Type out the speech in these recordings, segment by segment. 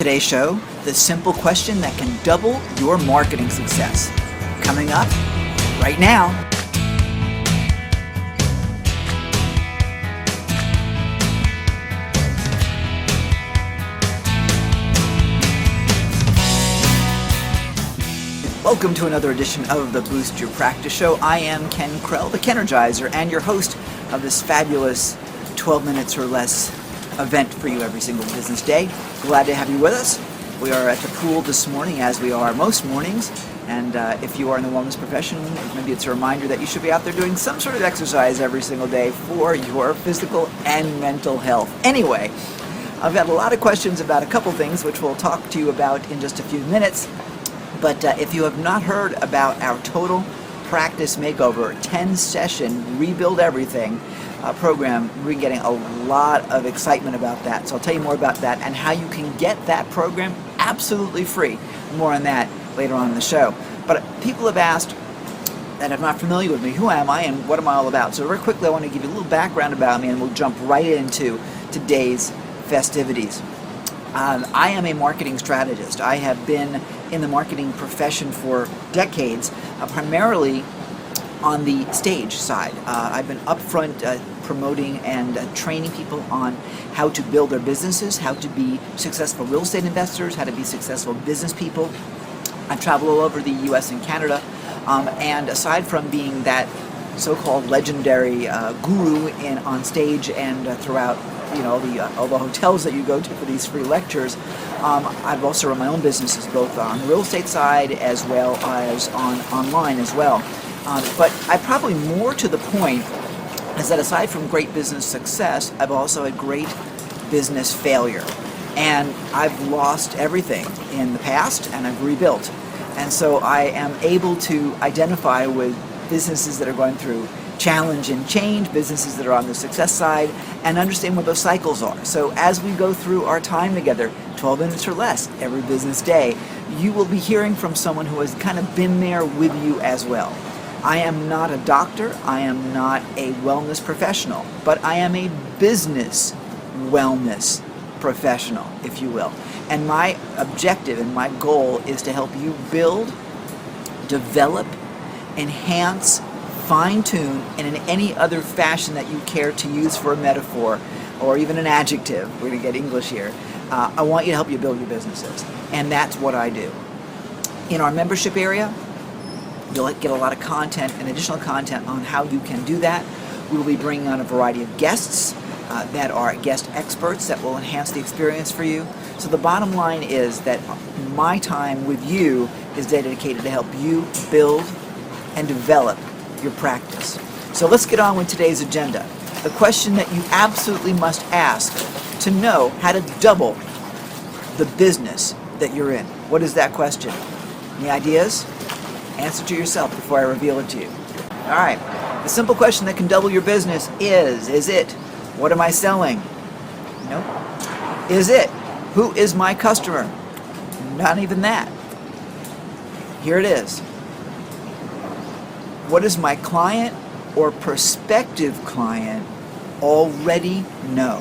Today's show, the simple question that can double your marketing success. Coming up right now. Welcome to another edition of the Boost Your Practice Show. I am Ken Krell, the Kenergizer, and your host of this fabulous 12 minutes or less event for you every single business day. Glad to have you with us. We are at the pool this morning, as we are most mornings, and if you are in the wellness profession, maybe it's a reminder that you should be out there doing some sort of exercise every single day for your physical and mental health. Anyway, I've got a lot of questions about a couple things, which we'll talk to you about in just a few minutes. But if you have not heard about our Total Practice Makeover 10-session Rebuild Everything program, we're getting a lot of excitement about that. So I'll tell you more about that and how you can get that program absolutely free. More on that later on in the show. But people have asked that are not familiar with me, who am I and what am I all about? So very quickly I want to give you a little background about me and we'll jump right into today's festivities. I am a marketing strategist. I have been in the marketing profession for decades, primarily on the stage side. I've been up front promoting and training people on how to build their businesses, how to be successful real estate investors, how to be successful business people. I've traveled all over the US and Canada, and aside from being that so-called legendary guru on stage and throughout all the hotels that you go to for these free lectures, I've also run my own businesses both on the real estate side as well as online as well. But I probably more to the point is that aside from great business success, I've also had great business failure. And I've lost everything in the past and I've rebuilt. And so I am able to identify with businesses that are going through challenge and change, businesses that are on the success side, and understand what those cycles are. So as we go through our time together, 12 minutes or less every business day, you will be hearing from someone who has kind of been there with you as well. I am not a doctor, I am not a wellness professional, but I am a business wellness professional, if you will. And my objective and my goal is to help you build, develop, enhance, fine-tune, and in any other fashion that you care to use for a metaphor or even an adjective. We're going to get English here. I want you to help you build your businesses, and that's what I do. In our membership area, you'll get a lot of content and additional content on how you can do that. We will be bringing on a variety of guests that are guest experts that will enhance the experience for you. So the bottom line is that my time with you is dedicated to help you build and develop your practice. So let's get on with today's agenda. The question that you absolutely must ask to know how to double the business that you're in. What is that question? Any ideas? Answer to yourself before I reveal it to you. All right. The simple question that can double your business is it, what am I selling? Nope. Is it, who is my customer? Not even that. Here it is. What does my client or prospective client already know?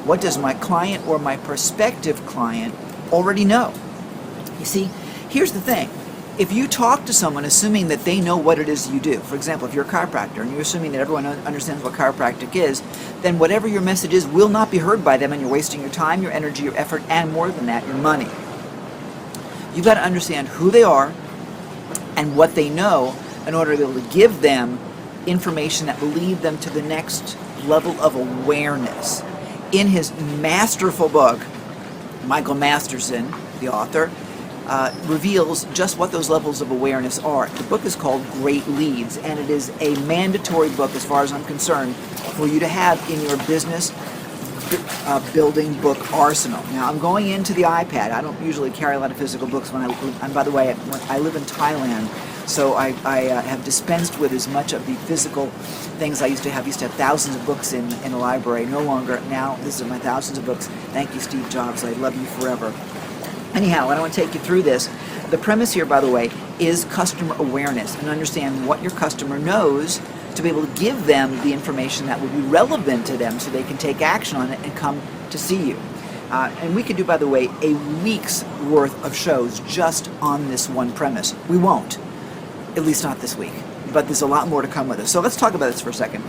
What does my client or my prospective client already know? You see, here's the thing. If you talk to someone assuming that they know what it is you do, for example, if you're a chiropractor and you're assuming that everyone understands what chiropractic is, then whatever your message is will not be heard by them and you're wasting your time, your energy, your effort, and more than that, your money. You've got to understand who they are and what they know in order to be able to give them information that will lead them to the next level of awareness. In his masterful book, Michael Masterson, the author, reveals just what those levels of awareness are. The book is called Great Leads, and it is a mandatory book, as far as I'm concerned, for you to have in your business building book arsenal. Now, I'm going into the iPad. I don't usually carry a lot of physical books when and by the way, I live in Thailand, so I have dispensed with as much of the physical things I used to have. I used to have thousands of books in a library. No longer. Now, this is my thousands of books. Thank you, Steve Jobs. I love you forever. Anyhow, I want to take you through this. The premise here, by the way, is customer awareness and understand what your customer knows to be able to give them the information that will be relevant to them so they can take action on it and come to see you. And we could do, by the way, a week's worth of shows just on this one premise. We won't, at least not this week. But there's a lot more to come with us. So let's talk about this for a second.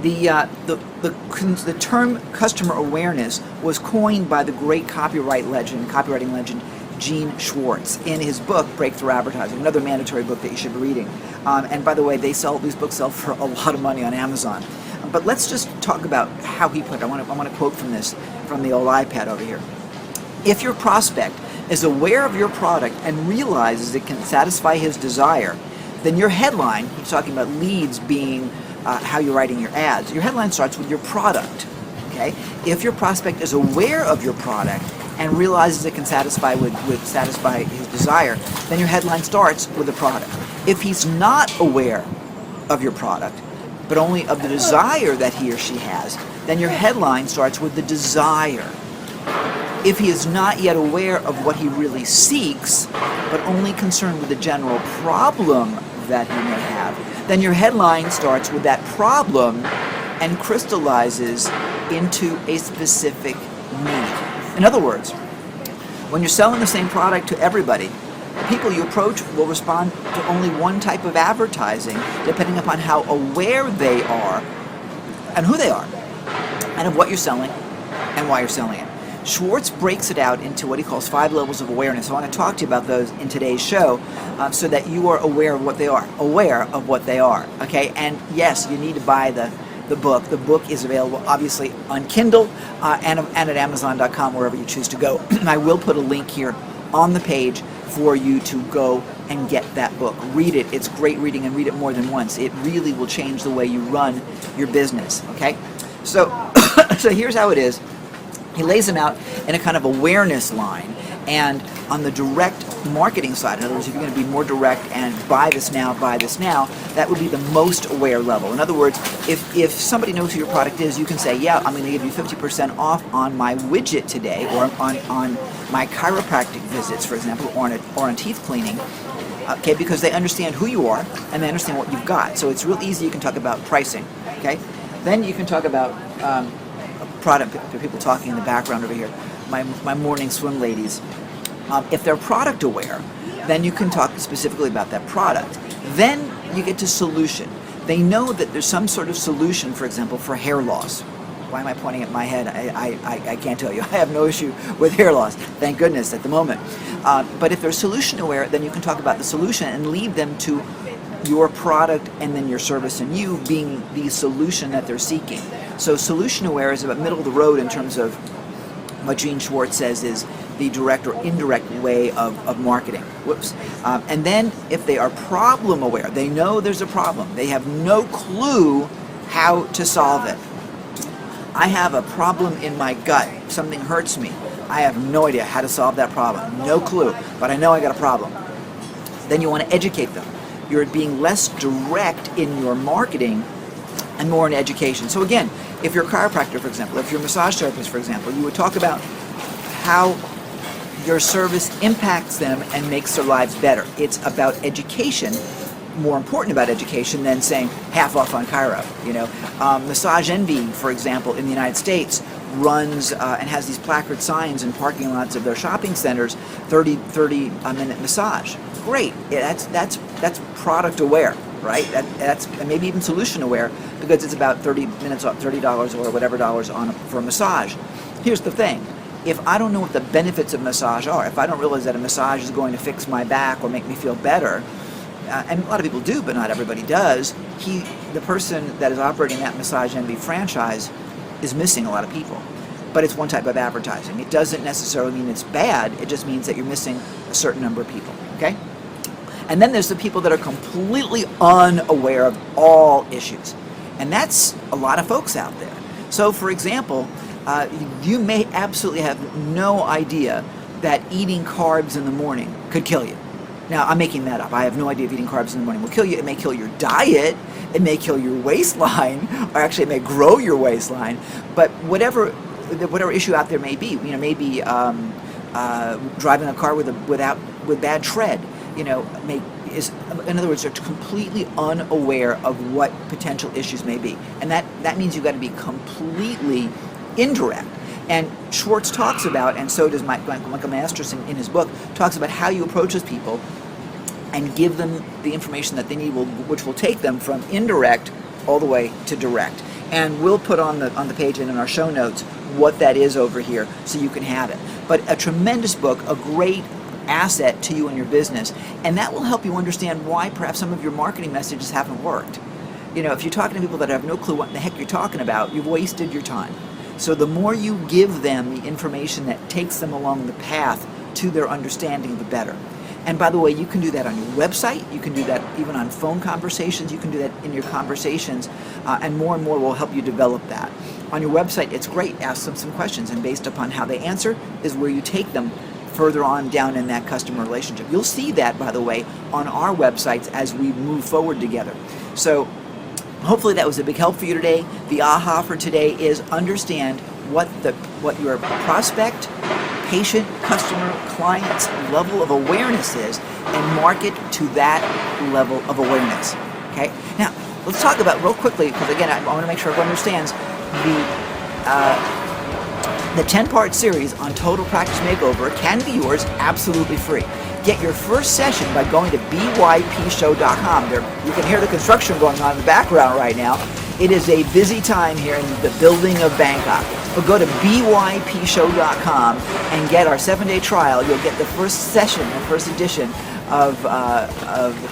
The term customer awareness was coined by the great copywriting legend, Gene Schwartz, in his book Breakthrough Advertising, another mandatory book that you should be reading. And by the way, these books sell for a lot of money on Amazon. But let's just talk about how he put it. I want to quote from the old iPad over here. If your prospect is aware of your product and realizes it can satisfy his desire, then your headline, he's talking about leads being how you're writing your ads, your headline starts with your product. Okay? If your prospect is aware of your product and realizes it can satisfy his desire, then your headline starts with the product. If he's not aware of your product, but only of the desire that he or she has, then your headline starts with the desire. If he is not yet aware of what he really seeks, but only concerned with the general problem that he may have, then your headline starts with that problem and crystallizes into a specific need. In other words, when you're selling the same product to everybody, the people you approach will respond to only one type of advertising, depending upon how aware they are and who they are, and of what you're selling and why you're selling it. Schwartz breaks it out into what he calls 5 levels of awareness. I want to talk to you about those in today's show so that you are aware of what they are, okay? And yes, you need to buy the book. The book is available, obviously, on Kindle and at Amazon.com, wherever you choose to go. I will put a link here on the page for you to go and get that book. Read it. It's great reading, and read it more than once. It really will change the way you run your business, okay? So, so here's how it is. He lays them out in a kind of awareness line, and on the direct marketing side, in other words, if you're going to be more direct and buy this now, that would be the most aware level. In other words, if somebody knows who your product is, you can say, yeah, I'm going to give you 50% off on my widget today, or on my chiropractic visits, for example, or on teeth cleaning, okay, because they understand who you are and they understand what you've got. So it's real easy. You can talk about pricing, okay? Then you can talk about product. There are people talking in the background over here. My morning swim ladies. If they're product aware, then you can talk specifically about that product. Then you get to solution. They know that there's some sort of solution, for example, for hair loss. Why am I pointing at my head? I can't tell you. I have no issue with hair loss, thank goodness, at the moment. But if they're solution aware, then you can talk about the solution and lead them to your product and then your service, and you being the solution that they're seeking. So solution aware is about middle of the road in terms of what Gene Schwartz says is the direct or indirect way of marketing. And then if they are problem aware, they know there's a problem. They have no clue how to solve it. I have a problem in my gut. Something hurts me. I have no idea how to solve that problem. No clue, but I know I got a problem. Then you want to educate them. You're being less direct in your marketing and more in education. So again, if you're a chiropractor, for example, if you're a massage therapist, for example, you would talk about how your service impacts them and makes their lives better. It's about education, more important about education than saying half off on chiro. You know, Massage Envy, for example, in the United States, runs and has these placard signs in parking lots of their shopping centers, 30-minute massage. Great. That's product aware, right? That's maybe even solution aware, because it's about 30 minutes, $30 or whatever dollars for a massage. Here's the thing. If I don't know what the benefits of massage are, if I don't realize that a massage is going to fix my back or make me feel better, and a lot of people do, but not everybody does, the person that is operating that Massage Envy franchise is missing a lot of people. But it's one type of advertising. It doesn't necessarily mean it's bad. It just means that you're missing a certain number of people, okay? And then there's the people that are completely unaware of all issues. And that's a lot of folks out there. So, for example, you may absolutely have no idea that eating carbs in the morning could kill you. Now, I'm making that up. I have no idea if eating carbs in the morning will kill you. It may kill your diet. It may kill your waistline, or actually it may grow your waistline. But whatever issue out there may be, you know, maybe driving a car with bad tread, you know, in other words, they're completely unaware of what potential issues may be. And that means you've got to be completely indirect. And Schwartz talks about, and so does Michael Masterson in his book, talks about how you approach those people and give them the information that they need, which will take them from indirect all the way to direct. And we'll put on the page and in our show notes what that is over here so you can have it. But a tremendous book, a great asset to you and your business, and that will help you understand why perhaps some of your marketing messages haven't worked. You know, if you're talking to people that have no clue what the heck you're talking about, you've wasted your time. So the more you give them the information that takes them along the path to their understanding, the better. And by the way, you can do that on your website, you can do that even on phone conversations, you can do that in your conversations, and more will help you develop that. On your website, it's great, ask them some questions, and based upon how they answer is where you take them further on down in that customer relationship. You'll see that, by the way, on our websites as we move forward together. So hopefully that was a big help for you today. The aha for today is understand what your prospect, patient, customer, client's level of awareness is and market to that level of awareness. Okay? Now, let's talk about real quickly, because again, I want to make sure everyone understands the 10-part series on Total Practice Makeover can be yours absolutely free. Get your first session by going to bypshow.com. You can hear the construction going on in the background right now. It is a busy time here in the building of Bangkok. But go to bypshow.com and get our 7-day trial. You'll get the first session, the first edition of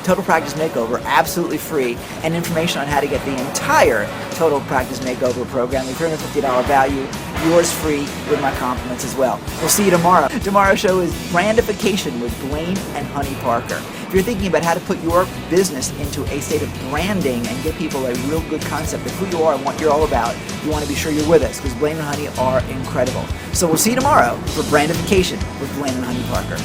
Total Practice Makeover absolutely free, and information on how to get the entire Total Practice Makeover program, the $350 value, yours free with my compliments as well. We'll see you tomorrow. Tomorrow's show is Brandification with Blaine and Honey Parker. If you're thinking about how to put your business into a state of branding and give people a real good concept of who you are and what you're all about, you want to be sure you're with us, because Blaine and Honey are incredible. So we'll see you tomorrow for Brandification with Blaine and Honey Parker.